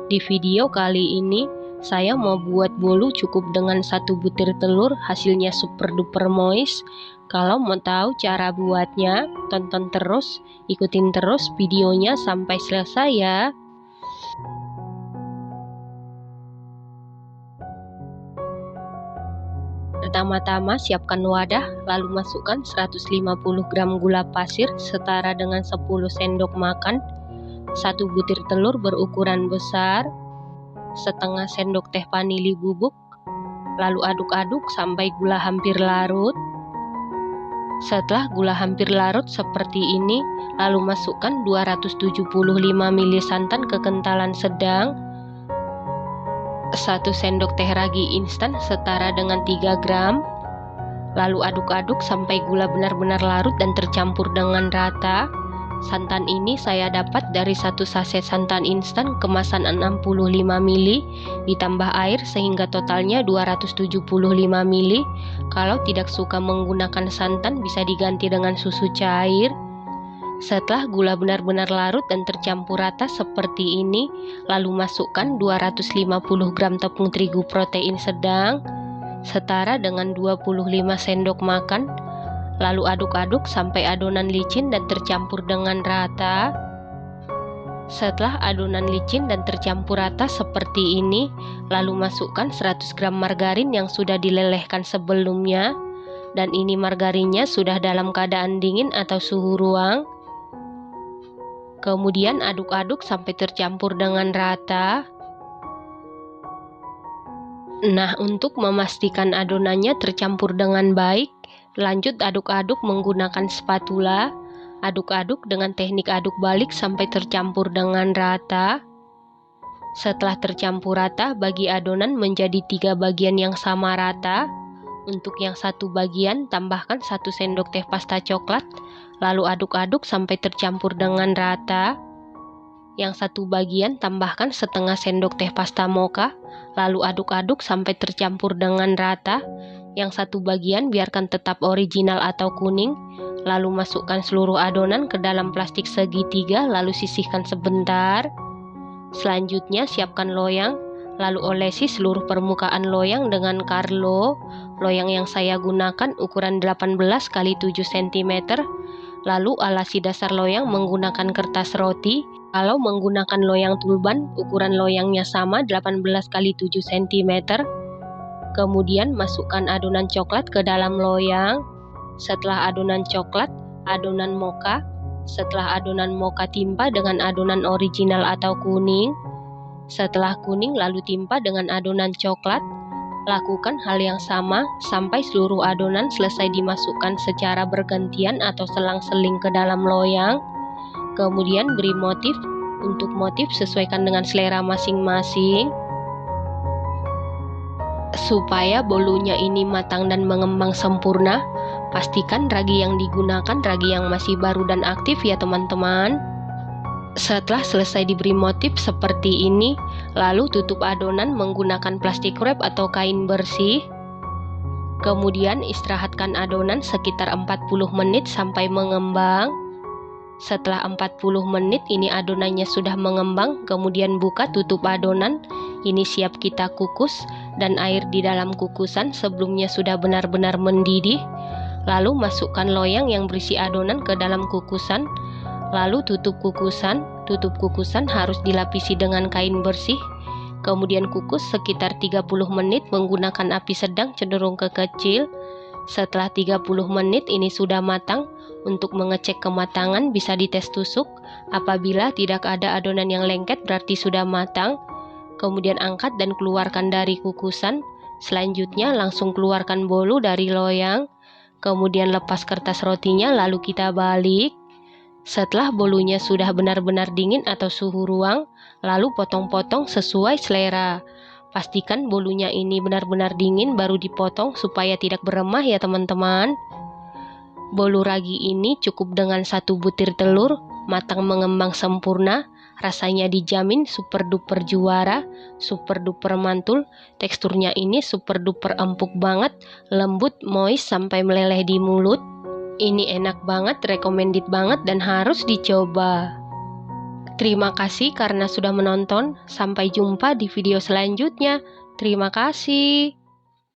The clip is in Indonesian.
Di video kali ini, saya mau buat bolu cukup dengan 1 butir telur, hasilnya super duper moist. Kalau mau tahu cara buatnya, tonton terus, ikutin terus videonya sampai selesai ya. Pertama-tama siapkan wadah, lalu masukkan 150 gram gula pasir setara dengan 10 sendok makan, 1 butir telur berukuran besar, setengah sendok teh vanili bubuk, lalu aduk-aduk sampai gula hampir larut. Setelah gula hampir larut seperti ini, lalu masukkan 275 ml santan kekentalan sedang, 1 sendok teh ragi instan setara dengan 3 gram, lalu aduk-aduk sampai gula benar-benar larut dan tercampur dengan rata. Santan ini saya dapat dari 1 saset santan instan kemasan 65 ml ditambah air sehingga totalnya 275 ml. Kalau tidak suka menggunakan santan bisa diganti dengan susu cair. Setelah gula benar-benar larut dan tercampur rata seperti ini, lalu masukkan 250 gram tepung terigu protein sedang setara dengan 25 sendok makan. Lalu aduk-aduk sampai adonan licin dan tercampur dengan rata. Setelah adonan licin dan tercampur rata seperti ini, lalu masukkan 100 gram margarin yang sudah dilelehkan sebelumnya. Dan ini margarinnya sudah dalam keadaan dingin atau suhu ruang. Kemudian aduk-aduk sampai tercampur dengan rata. Nah, untuk memastikan adonannya tercampur dengan baik, lanjut aduk-aduk menggunakan spatula. Aduk-aduk dengan teknik aduk balik sampai tercampur dengan rata. Setelah tercampur rata, bagi adonan menjadi 3 bagian yang sama rata. Untuk yang 1 bagian, tambahkan 1 sendok teh pasta coklat, lalu aduk-aduk sampai tercampur dengan rata. Yang 1 bagian, tambahkan setengah sendok teh pasta mocha, lalu aduk-aduk sampai tercampur dengan rata. Yang 1 bagian biarkan tetap original atau kuning, lalu masukkan seluruh adonan ke dalam plastik segitiga lalu sisihkan sebentar. Selanjutnya siapkan loyang, lalu olesi seluruh permukaan loyang dengan karlo. Loyang yang saya gunakan ukuran 18 x 7 cm. Lalu alasi dasar loyang menggunakan kertas roti. Kalau menggunakan loyang tulban, ukuran loyangnya sama 18 x 7 cm. Kemudian masukkan adonan coklat ke dalam loyang. Setelah adonan coklat, adonan mocha. Setelah adonan mocha timpa dengan adonan original atau kuning. Setelah kuning lalu timpa dengan adonan coklat. Lakukan hal yang sama sampai seluruh adonan selesai dimasukkan secara bergantian atau selang-seling ke dalam loyang. Kemudian beri motif. Untuk motif sesuaikan dengan selera masing-masing. Supaya bolunya ini matang dan mengembang sempurna, pastikan ragi yang digunakan ragi yang masih baru dan aktif ya teman-teman. Setelah selesai diberi motif seperti ini, lalu tutup adonan menggunakan plastik wrap atau kain bersih. Kemudian istirahatkan adonan sekitar 40 menit sampai mengembang. Setelah 40 menit ini adonannya sudah mengembang, kemudian buka tutup adonan. Ini siap kita kukus dan air di dalam kukusan sebelumnya sudah benar-benar mendidih. Lalu masukkan loyang yang berisi adonan ke dalam kukusan. Lalu tutup kukusan. Tutup kukusan harus dilapisi dengan kain bersih. Kemudian kukus sekitar 30 menit menggunakan api sedang cenderung ke kecil. Setelah 30 menit ini sudah matang. Untuk mengecek kematangan bisa dites tusuk. Apabila tidak ada adonan yang lengket berarti sudah matang. Kemudian angkat dan keluarkan dari kukusan. Selanjutnya langsung keluarkan bolu dari loyang. Kemudian lepas kertas rotinya lalu kita balik. Setelah bolunya sudah benar-benar dingin atau suhu ruang, lalu potong-potong sesuai selera. Pastikan bolunya ini benar-benar dingin baru dipotong supaya tidak beremah ya teman-teman. Bolu ragi ini cukup dengan 1 butir telur, matang mengembang sempurna, rasanya dijamin super duper juara, super duper mantul, teksturnya ini super duper empuk banget, lembut, moist sampai meleleh di mulut. Ini enak banget, recommended banget dan harus dicoba. Terima kasih karena sudah menonton. Sampai jumpa di video selanjutnya. Terima kasih.